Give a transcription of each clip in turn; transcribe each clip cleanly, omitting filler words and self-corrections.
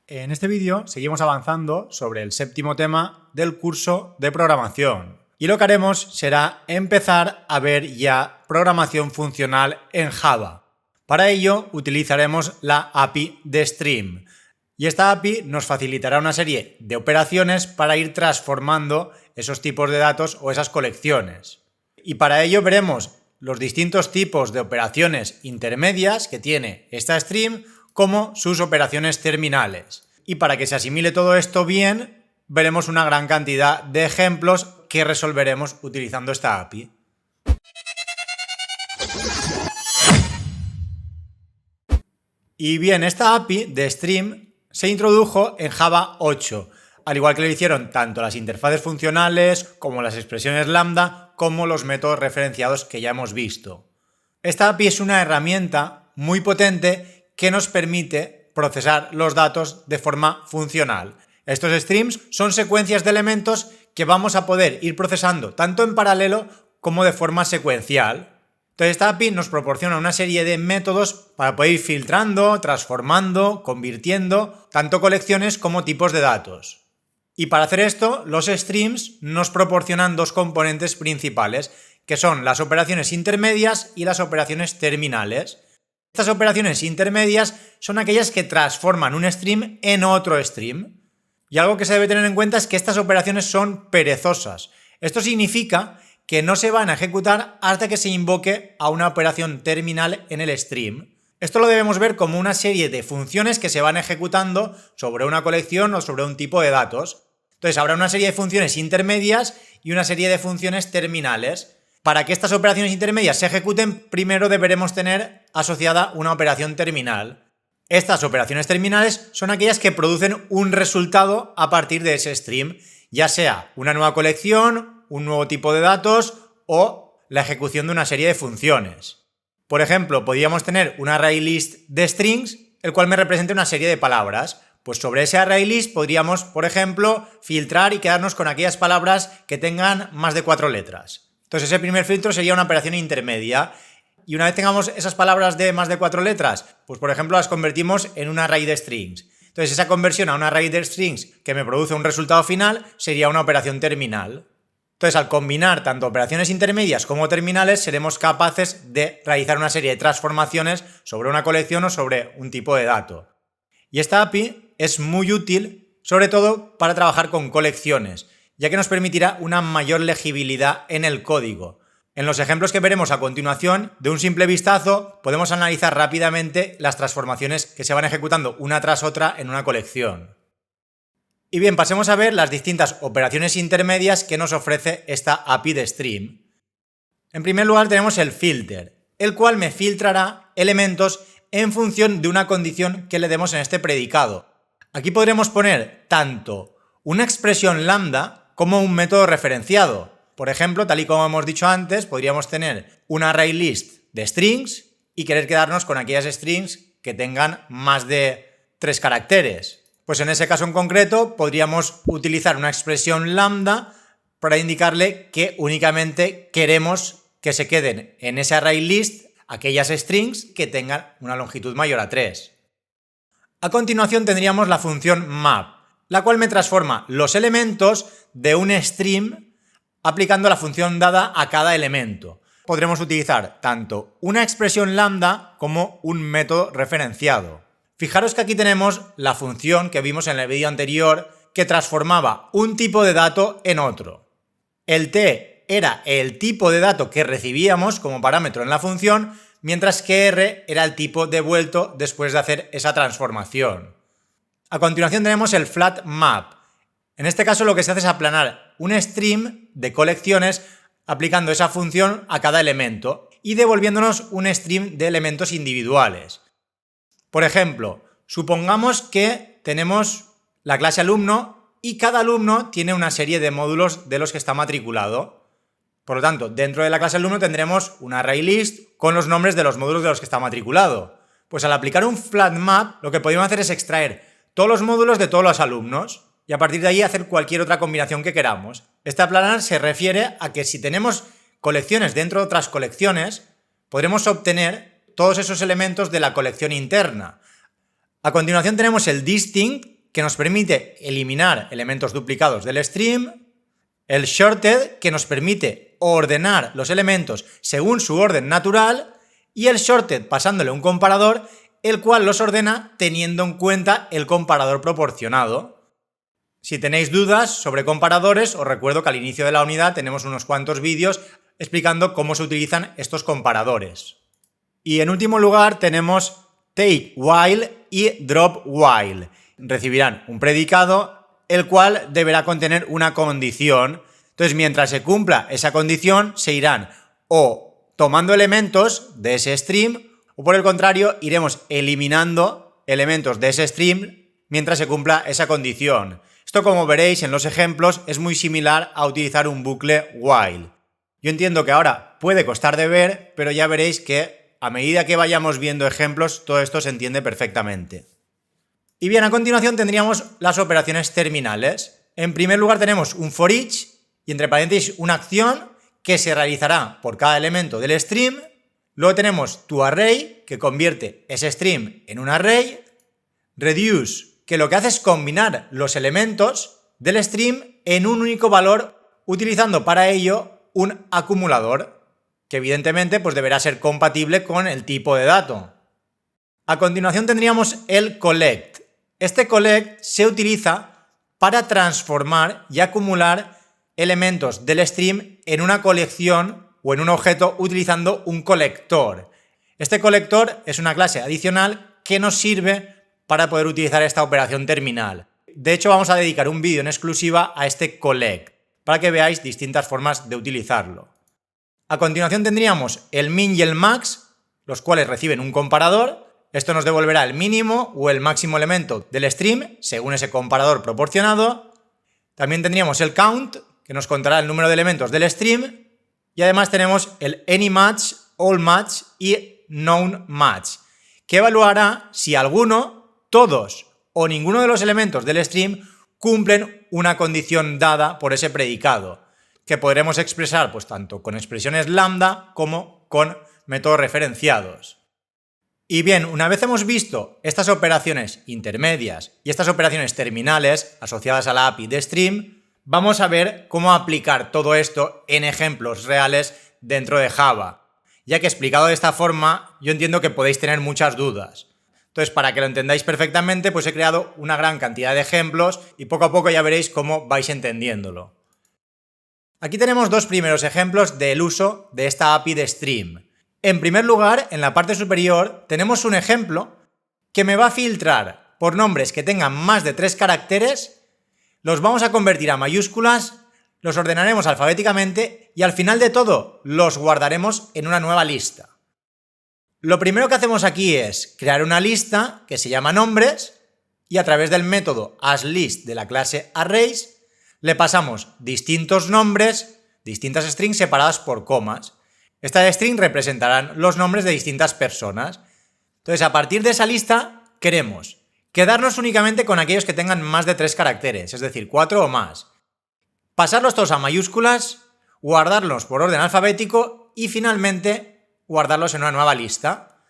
En este vídeo seguimos avanzando sobre el séptimo tema del curso de programación. Y lo que haremos será empezar a ver ya programación funcional en Java. Para ello utilizaremos la API de Stream. Y esta API nos facilitará una serie de operaciones para ir transformando esos tipos de datos o esas colecciones. Y para ello veremos los distintos tipos de operaciones intermedias que tiene esta Stream, como sus operaciones terminales. Y para que se asimile todo esto bien, veremos una gran cantidad de ejemplos que resolveremos utilizando esta API. Y bien, esta API de Stream se introdujo en Java 8, al igual que lo hicieron tanto las interfaces funcionales como las expresiones lambda, como los métodos referenciados que ya hemos visto. Esta API es una herramienta muy potente que nos permite procesar los datos de forma funcional. Estos streams son secuencias de elementos que vamos a poder ir procesando tanto en paralelo como de forma secuencial. Entonces esta API nos proporciona una serie de métodos para poder ir filtrando, transformando, convirtiendo tanto colecciones como tipos de datos. Y para hacer esto, los streams nos proporcionan dos componentes principales, que son las operaciones intermedias y las operaciones terminales. Estas operaciones intermedias son aquellas que transforman un stream en otro stream. Y algo que se debe tener en cuenta es que estas operaciones son perezosas. Esto significa que no se van a ejecutar hasta que se invoque a una operación terminal en el stream. Esto lo debemos ver como una serie de funciones que se van ejecutando sobre una colección o sobre un tipo de datos. Entonces habrá una serie de funciones intermedias y una serie de funciones terminales. Para que estas operaciones intermedias se ejecuten, primero deberemos tener asociada una operación terminal. Estas operaciones terminales son aquellas que producen un resultado a partir de ese stream, ya sea una nueva colección, un nuevo tipo de datos o la ejecución de una serie de funciones. Por ejemplo, podríamos tener un array list de strings, el cual me representa una serie de palabras. Pues sobre ese array list podríamos, por ejemplo, filtrar y quedarnos con aquellas palabras que tengan más de 4 letras. Entonces ese primer filtro sería una operación intermedia. Y una vez tengamos esas palabras de más de 4 letras, pues por ejemplo las convertimos en un array de strings. Entonces esa conversión a un array de strings que me produce un resultado final sería una operación terminal. Entonces al combinar tanto operaciones intermedias como terminales seremos capaces de realizar una serie de transformaciones sobre una colección o sobre un tipo de dato. Y esta API es muy útil sobre todo para trabajar con colecciones, ya que nos permitirá una mayor legibilidad en el código. En los ejemplos que veremos a continuación, de un simple vistazo, podemos analizar rápidamente las transformaciones que se van ejecutando una tras otra en una colección. Y bien, pasemos a ver las distintas operaciones intermedias que nos ofrece esta API de Stream. En primer lugar tenemos el filter, el cual me filtrará elementos en función de una condición que le demos en este predicado. Aquí podremos poner tanto una expresión lambda como un método referenciado. Por ejemplo, tal y como hemos dicho antes, podríamos tener un array list de strings y querer quedarnos con aquellas strings que tengan más de 3 caracteres. Pues en ese caso en concreto podríamos utilizar una expresión lambda para indicarle que únicamente queremos que se queden en ese array list aquellas strings que tengan una longitud mayor a 3. A continuación tendríamos la función map, la cual me transforma los elementos de un stream aplicando la función dada a cada elemento. Podremos utilizar tanto una expresión lambda como un método referenciado. Fijaros que aquí tenemos la función que vimos en el vídeo anterior que transformaba un tipo de dato en otro. El t era el tipo de dato que recibíamos como parámetro en la función, mientras que r era el tipo devuelto después de hacer esa transformación. A continuación tenemos el flat map. En este caso lo que se hace es aplanar un stream de colecciones aplicando esa función a cada elemento y devolviéndonos un stream de elementos individuales. Por ejemplo, supongamos que tenemos la clase alumno y cada alumno tiene una serie de módulos de los que está matriculado. Por lo tanto, dentro de la clase alumno tendremos un array list con los nombres de los módulos de los que está matriculado. Pues al aplicar un flat map, lo que podemos hacer es extraer todos los módulos de todos los alumnos y a partir de ahí hacer cualquier otra combinación que queramos. Este aplanar se refiere a que si tenemos colecciones dentro de otras colecciones, podremos obtener todos esos elementos de la colección interna. A continuación tenemos el distinct, que nos permite eliminar elementos duplicados del stream, el sorted, que nos permite ordenar los elementos según su orden natural, y el sorted pasándole un comparador, el cual los ordena teniendo en cuenta el comparador proporcionado. Si tenéis dudas sobre comparadores, os recuerdo que al inicio de la unidad tenemos unos cuantos vídeos explicando cómo se utilizan estos comparadores. Y en último lugar tenemos take while y drop while. Recibirán un predicado, el cual deberá contener una condición. Entonces, mientras se cumpla esa condición, se irán o tomando elementos de ese stream, o por el contrario, iremos eliminando elementos de ese stream mientras se cumpla esa condición. Esto, como veréis en los ejemplos, es muy similar a utilizar un bucle while. Yo entiendo que ahora puede costar de ver, pero ya veréis que a medida que vayamos viendo ejemplos, todo esto se entiende perfectamente. Y bien, a continuación tendríamos las operaciones terminales. En primer lugar tenemos un for each y entre paréntesis una acción que se realizará por cada elemento del stream. Luego tenemos toArray, que convierte ese stream en un array. Reduce, que lo que hace es combinar los elementos del stream en un único valor, utilizando para ello un acumulador, que evidentemente pues deberá ser compatible con el tipo de dato. A continuación tendríamos el collect. Este collect se utiliza para transformar y acumular elementos del stream en una colección o en un objeto utilizando un colector. Este colector es una clase adicional que nos sirve para poder utilizar esta operación terminal. De hecho, vamos a dedicar un vídeo en exclusiva a este collect, para que veáis distintas formas de utilizarlo. A continuación tendríamos el min y el max, los cuales reciben un comparador. Esto nos devolverá el mínimo o el máximo elemento del stream, según ese comparador proporcionado. También tendríamos el count, que nos contará el número de elementos del stream. Y además tenemos el any match, all match y known match, que evaluará si alguno, todos o ninguno de los elementos del stream cumplen una condición dada por ese predicado, que podremos expresar pues tanto con expresiones lambda como con métodos referenciados. Y bien, una vez hemos visto estas operaciones intermedias y estas operaciones terminales asociadas a la API de Stream, vamos a ver cómo aplicar todo esto en ejemplos reales dentro de Java, ya que explicado de esta forma yo entiendo que podéis tener muchas dudas. Entonces, para que lo entendáis perfectamente, pues he creado una gran cantidad de ejemplos y poco a poco ya veréis cómo vais entendiéndolo. Aquí tenemos dos primeros ejemplos del uso de esta API de Stream. En primer lugar, en la parte superior tenemos un ejemplo que me va a filtrar por nombres que tengan más de 3 caracteres, los vamos a convertir a mayúsculas, los ordenaremos alfabéticamente y al final de todo los guardaremos en una nueva lista. Lo primero que hacemos aquí es crear una lista que se llama nombres y a través del método asList de la clase arrays le pasamos distintos nombres, distintas strings separadas por comas. Estas strings representarán los nombres de distintas personas. Entonces, a partir de esa lista, queremos quedarnos únicamente con aquellos que tengan más de 3 caracteres, es decir, 4 o más. Pasarlos todos a mayúsculas, guardarlos por orden alfabético y finalmente guardarlos en una nueva lista.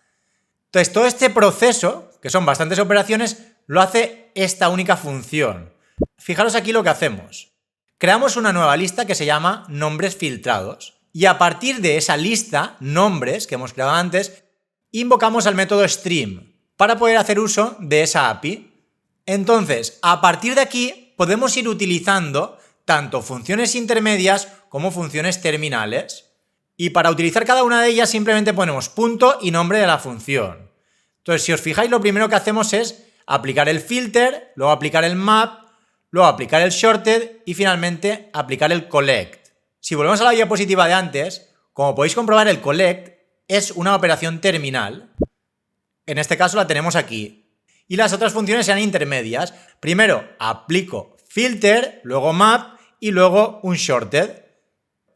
Entonces, todo este proceso, que son bastantes operaciones, lo hace esta única función. Fijaros aquí lo que hacemos. Creamos una nueva lista que se llama nombres filtrados. Y a partir de esa lista, nombres que hemos creado antes, invocamos al método stream para poder hacer uso de esa API. Entonces, a partir de aquí, podemos ir utilizando tanto funciones intermedias como funciones terminales. Y para utilizar cada una de ellas simplemente ponemos punto y nombre de la función. Entonces, si os fijáis, lo primero que hacemos es aplicar el filter, luego aplicar el map, luego aplicar el sorted y finalmente aplicar el collect. Si volvemos a la diapositiva de antes, como podéis comprobar, el collect es una operación terminal. En este caso la tenemos aquí. Y las otras funciones serán intermedias. Primero aplico filter, luego map y luego un sorted.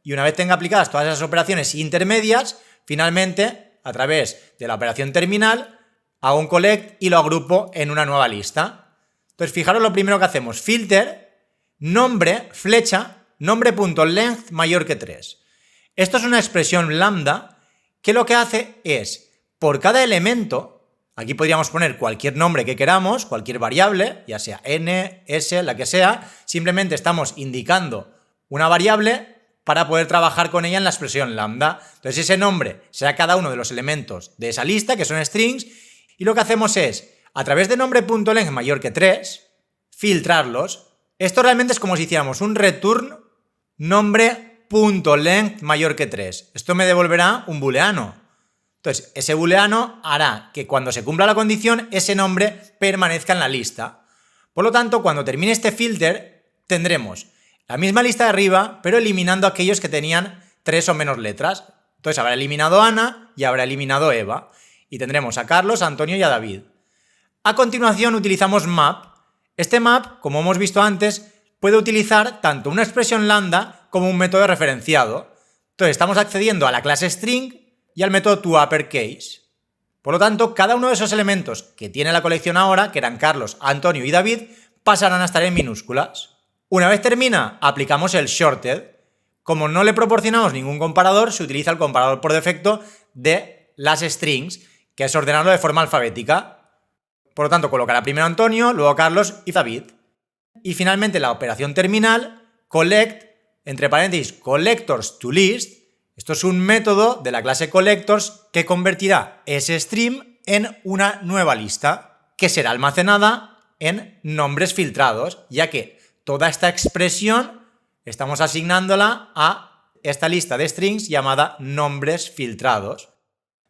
Y una vez tenga aplicadas todas esas operaciones intermedias, finalmente, a través de la operación terminal, hago un collect y lo agrupo en una nueva lista. Entonces, fijaros lo primero que hacemos. Filter, nombre, flecha, nombre.length mayor que 3. Esto es una expresión lambda que lo que hace es, por cada elemento, Aquí podríamos poner cualquier nombre que queramos, cualquier variable, ya sea n, s, la que sea. Simplemente estamos indicando una variable para poder trabajar con ella en la expresión lambda. Entonces ese nombre será cada uno de los elementos de esa lista, que son strings, y lo que hacemos es, a través de nombre.length mayor que 3, filtrarlos. Esto realmente es como si hiciéramos un return nombre.length mayor que 3. Esto me devolverá un booleano. Entonces, ese booleano hará que cuando se cumpla la condición, ese nombre permanezca en la lista. Por lo tanto, cuando termine este filter, tendremos la misma lista de arriba, pero eliminando aquellos que tenían 3 o menos letras. Entonces, habrá eliminado a Ana y habrá eliminado a Eva. Y tendremos a Carlos, a Antonio y a David. A continuación, utilizamos map. Este map, como hemos visto antes, puede utilizar tanto una expresión lambda como un método referenciado. Entonces, estamos accediendo a la clase string y al método toUpperCase. Por lo tanto, cada uno de esos elementos que tiene la colección ahora, que eran Carlos, Antonio y David, pasarán a estar en minúsculas. Una vez termina, aplicamos el shorted. Como no le proporcionamos ningún comparador, se utiliza el comparador por defecto de las strings, que es ordenarlo de forma alfabética. Por lo tanto, colocará primero Antonio, luego Carlos y David. Y finalmente la operación terminal, collect, entre paréntesis, collectors to list. Esto es un método de la clase collectors que convertirá ese stream en una nueva lista que será almacenada en nombres filtrados, ya que toda esta expresión estamos asignándola a esta lista de strings llamada nombres filtrados.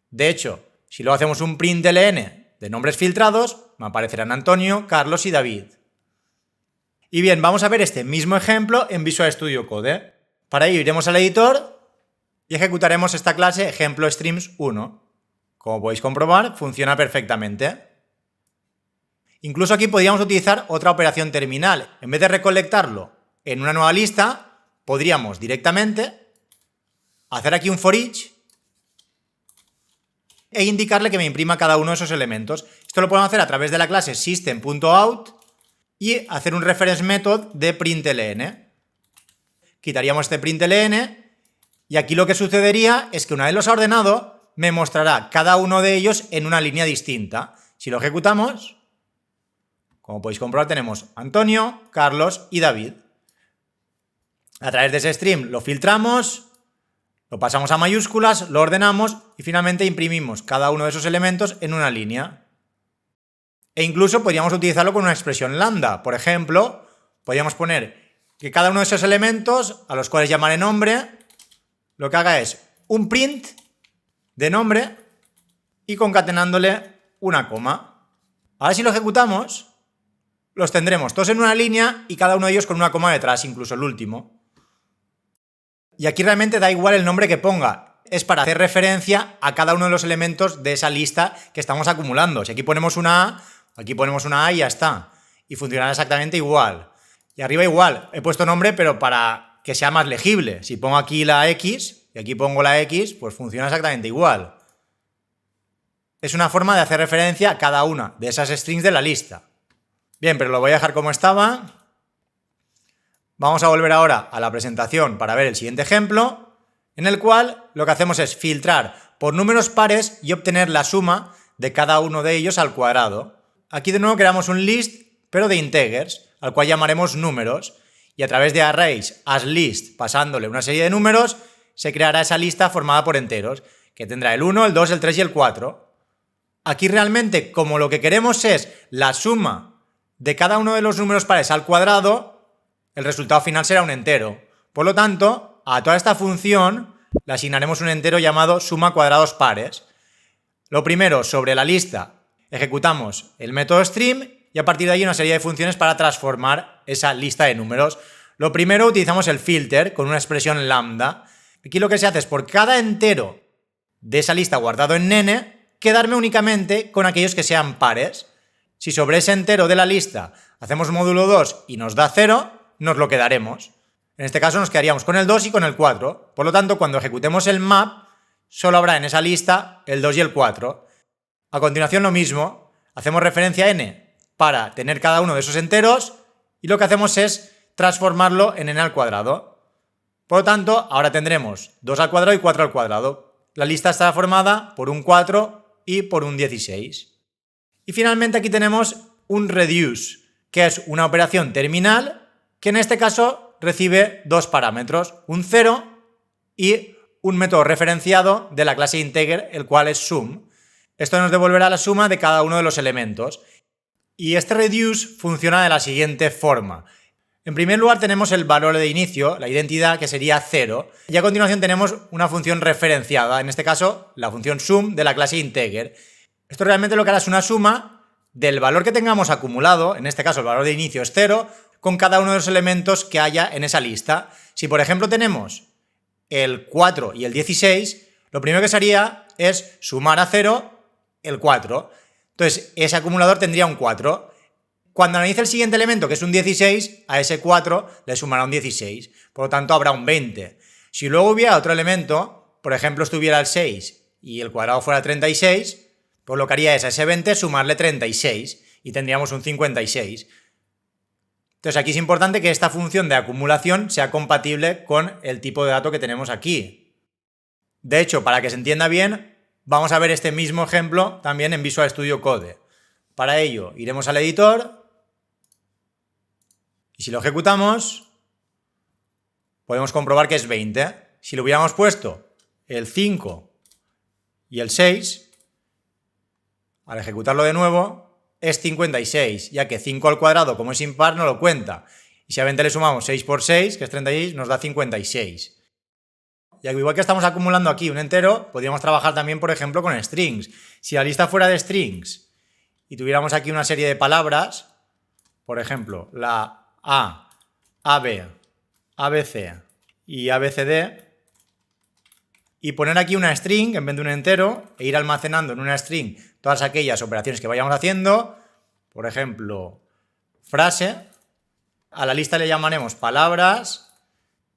De hecho, si luego hacemos un println de nombres filtrados, me aparecerán Antonio, Carlos y David. Y bien, vamos a ver este mismo ejemplo en Visual Studio Code. Para ello iremos al editor y ejecutaremos esta clase ejemplo streams 1. Como podéis comprobar, funciona perfectamente. Incluso aquí podríamos utilizar otra operación terminal. En vez de recolectarlo en una nueva lista, podríamos directamente hacer aquí un for each e indicarle que me imprima cada uno de esos elementos. Esto lo podemos hacer a través de la clase system.out y hacer un reference method de println. Quitaríamos este println y aquí lo que sucedería es que una vez los ha ordenado, me mostrará cada uno de ellos en una línea distinta. Si lo ejecutamos, como podéis comprobar, tenemos Antonio, Carlos y David. A través de ese stream lo filtramos, lo pasamos a mayúsculas, lo ordenamos y finalmente imprimimos cada uno de esos elementos en una línea. E incluso podríamos utilizarlo con una expresión lambda. Por ejemplo, podríamos poner que cada uno de esos elementos, a los cuales llamaré nombre, lo que haga es un print de nombre y concatenándole una coma. Ahora si lo ejecutamos, los tendremos todos en una línea y cada uno de ellos con una coma detrás, incluso el último. Y aquí realmente da igual el nombre que ponga, es para hacer referencia a cada uno de los elementos de esa lista que estamos acumulando. Si aquí ponemos una A, aquí ponemos una A y ya está. Y funcionará exactamente igual. Y arriba igual, he puesto nombre pero para que sea más legible. Si pongo aquí la X y aquí pongo la X, pues funciona exactamente igual. Es una forma de hacer referencia a cada una de esas strings de la lista. Bien, pero lo voy a dejar como estaba. Vamos a volver ahora a la presentación para ver el siguiente ejemplo, en el cual lo que hacemos es filtrar por números pares y obtener la suma de cada uno de ellos al cuadrado. Aquí de nuevo creamos un list, pero de integers, al cual llamaremos números, y a través de arrays asList, pasándole una serie de números, se creará esa lista formada por enteros, que tendrá el 1, el 2, el 3 y el 4. Aquí realmente, como lo que queremos es la suma de cada uno de los números pares al cuadrado, el resultado final será un entero. Por lo tanto, a toda esta función le asignaremos un entero llamado suma cuadrados pares. Lo primero, sobre la lista, ejecutamos el método stream y a partir de ahí una serie de funciones para transformar esa lista de números. Lo primero, utilizamos el filter con una expresión lambda. Aquí lo que se hace es por cada entero de esa lista guardado en n, quedarme únicamente con aquellos que sean pares. Si sobre ese entero de la lista hacemos módulo 2 y nos da 0, nos lo quedaremos. En este caso nos quedaríamos con el 2 y con el 4. Por lo tanto, cuando ejecutemos el map, solo habrá en esa lista el 2 y el 4. A continuación lo mismo, hacemos referencia a n para tener cada uno de esos enteros y lo que hacemos es transformarlo en n al cuadrado. Por lo tanto, ahora tendremos 2 al cuadrado y 4 al cuadrado. La lista estará formada por un 4 y por un 16. Y finalmente aquí tenemos un reduce, que es una operación terminal que en este caso recibe dos parámetros, un 0 y un método referenciado de la clase integer, el cual es sum. Esto nos devolverá la suma de cada uno de los elementos. Y este reduce funciona de la siguiente forma. En primer lugar tenemos el valor de inicio, la identidad, que sería 0, y a continuación tenemos una función referenciada, en este caso la función sum de la clase integer. Esto realmente lo que hará es una suma del valor que tengamos acumulado, en este caso el valor de inicio es 0, con cada uno de los elementos que haya en esa lista. Si por ejemplo tenemos el 4 y el 16, lo primero que se haría es sumar a 0 el 4. Entonces ese acumulador tendría un 4. Cuando analice el siguiente elemento, que es un 16, a ese 4 le sumará un 16. Por lo tanto, habrá un 20. Si luego hubiera otro elemento, por ejemplo, estuviera el 6 y el cuadrado fuera 36, pues lo que haría es a ese 20 sumarle 36 y tendríamos un 56. Entonces aquí es importante que esta función de acumulación sea compatible con el tipo de dato que tenemos aquí. De hecho, para que se entienda bien, vamos a ver este mismo ejemplo también en Visual Studio Code. Para ello, iremos al editor y si lo ejecutamos, podemos comprobar que es 20. Si le hubiéramos puesto el 5 y el 6, al ejecutarlo de nuevo, es 56, ya que 5 al cuadrado, como es impar, no lo cuenta. Y si a 20 le sumamos 6 por 6, que es 36, nos da 56. Y igual que estamos acumulando aquí un entero, podríamos trabajar también, por ejemplo, con strings. Si la lista fuera de strings y tuviéramos aquí una serie de palabras, por ejemplo, la A, AB, ABC y ABCD, y poner aquí una string en vez de un entero e ir almacenando en una string todas aquellas operaciones que vayamos haciendo, por ejemplo, frase, a la lista le llamaremos palabras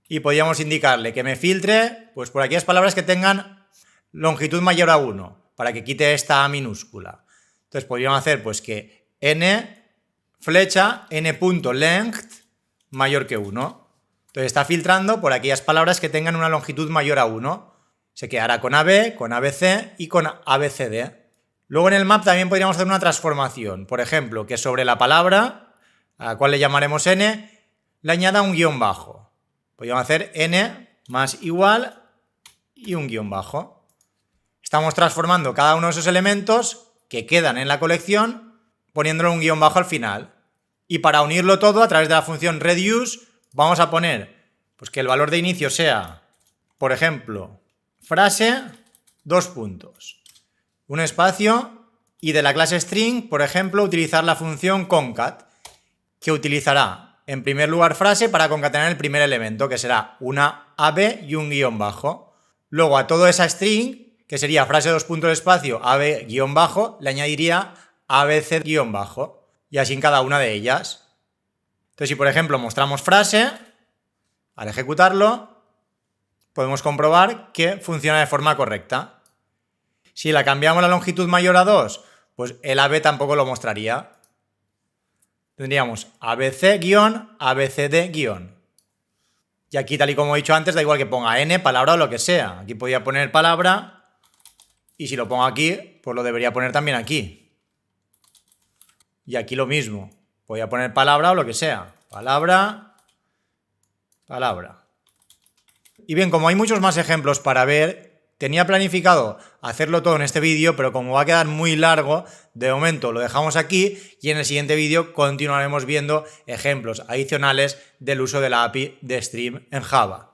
y podríamos indicarle que me filtre pues por aquellas palabras que tengan longitud mayor a 1, para que quite esta A minúscula. Entonces podríamos hacer pues que n flecha n.length mayor que 1. Entonces está filtrando por aquellas palabras que tengan una longitud mayor a 1. Se quedará con AB, con ABC y con ABCD. Luego en el map también podríamos hacer una transformación. Por ejemplo, que sobre la palabra, a la cual le llamaremos n, le añada un guión bajo. Podríamos hacer n más igual y un guión bajo. Estamos transformando cada uno de esos elementos que quedan en la colección poniéndole un guión bajo al final. Y para unirlo todo a través de la función reduce vamos a poner pues que el valor de inicio sea, por ejemplo, frase, dos puntos, un espacio y de la clase string, por ejemplo, utilizar la función concat, que utilizará en primer lugar frase para concatenar el primer elemento, que será una AB y un guión bajo. Luego a toda esa string, que sería frase dos puntos espacio AB guión bajo, le añadiría ABC guión bajo. Y así en cada una de ellas. Entonces, si por ejemplo mostramos frase, al ejecutarlo, podemos comprobar que funciona de forma correcta. Si la cambiamos la longitud mayor a 2, pues el AB tampoco lo mostraría. Tendríamos ABC-ABCD-. Y aquí, tal y como he dicho antes, da igual que ponga n, palabra o lo que sea. Aquí podría poner palabra y si lo pongo aquí, pues lo debería poner también aquí. Y aquí lo mismo. Voy a poner palabra o lo que sea. Palabra, palabra. Y bien, como hay muchos más ejemplos para ver, tenía planificado hacerlo todo en este vídeo, pero como va a quedar muy largo, de momento lo dejamos aquí y en el siguiente vídeo continuaremos viendo ejemplos adicionales del uso de la API de Stream en Java.